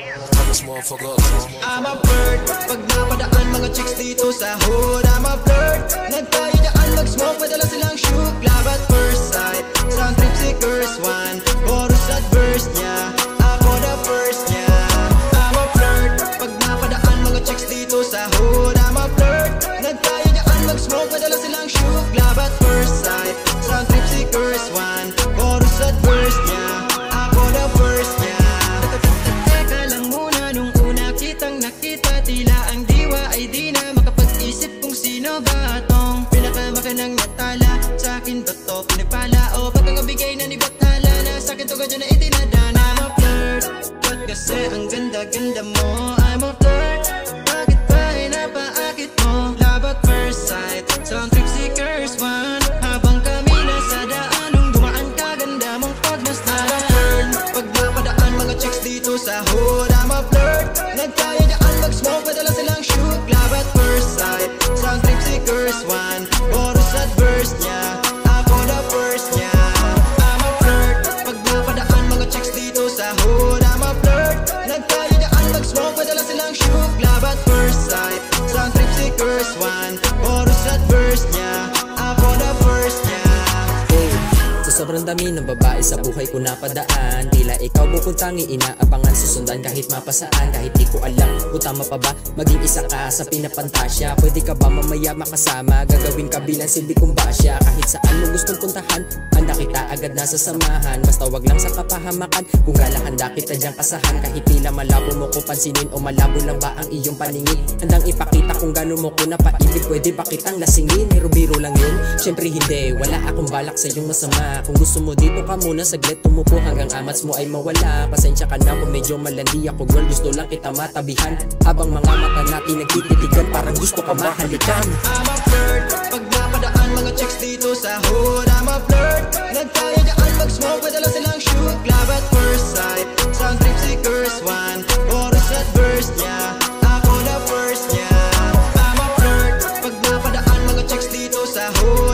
I'm a flirt, pag napadaan mga chicks dito sa hood. I'm a flirt, nagtayo dyan mag-smoke, madala silang shoot. Love at first sight, sound trip si Curse One. Chorus at verse niya, ako the first niya. I'm a flirt, pag napadaan mga chicks dito sa hood. I'm a flirt, nagtayo dyan mag-smoke, madala silang shoot. Love at first sight, sound trip si Curse One. Chorus at verse niya, ako the first niya. Nakita tila ang diwa ay di na makapag-isip kung sino ba atong pinakamakanang natala. Sa akin ba to pinipala o pagkakabigay na ni Bathala na sa akin to gadyo na itinadana. I'm a flirt, ba't kasi ang ganda-ganda mo? I'm a flirt, bakit ba inapaakit mo? Love at first sight, sound trip si Curse One. Habang kami nasa daan nung dumaan ka, ganda mong pagmasdan. I'm a flirt, pag napadaan mga chicks dito sa hood. I'm a flirt, nagtayo mag-smoke, madala silang shoot. Love at first sight, sound trip si Curse One. Chorus at verse niya, ako the first niya. I'm a flirt, pag napadaan mga chicks dito sa hood. I'm a flirt, nagtayo dyan mag-smoke, madala silang shoot. Love at first sight, sound trip si Curse One. Chorus at verse niya, ako the first niya. Sobrang dami ng babae sa buhay ko napadaan. Tila ikaw bukod tangi inaabangan, susundan kahit mapasaan. Kahit di ko alam kung tama pa ba maging isa ka sa pinapantasya. Pwede ka ba mamaya makasama, gagawin ka bilang silbi kong basya. Kahit saan mo gustong puntahan, handa kita agad nasa samahan. Basta wag lang sa kapahamakan, kung gala handa kita dyang kasahan. Kahit tila malabo mo ko pansinin o malabo lang ba ang iyong paningin, handang ipakita kung gano'n mo ko napaibig. Pwede ba kitang lasingin, biro-biro lang yun? Syempre hindi, wala akong balak sa iyong masama. Kung gusto mo dito ka muna saglit, tumupo hanggang amats mo ay mawala. Pasensya ka na kung medyo malandi ako girl, gusto lang kita matabihan. Habang mga mata natin nagtititigan, parang gusto ka mahalikan. I'm a flirt, pag napadaan mga chicks dito sa hood. I'm a flirt, nagtayo dyan mag-smoke, madala silang shoot. Love at first sight, sound trip si Curse One. Chorus at verse niya, ako the first niya. I'm a flirt, pag napadaan mga chicks dito sa hood.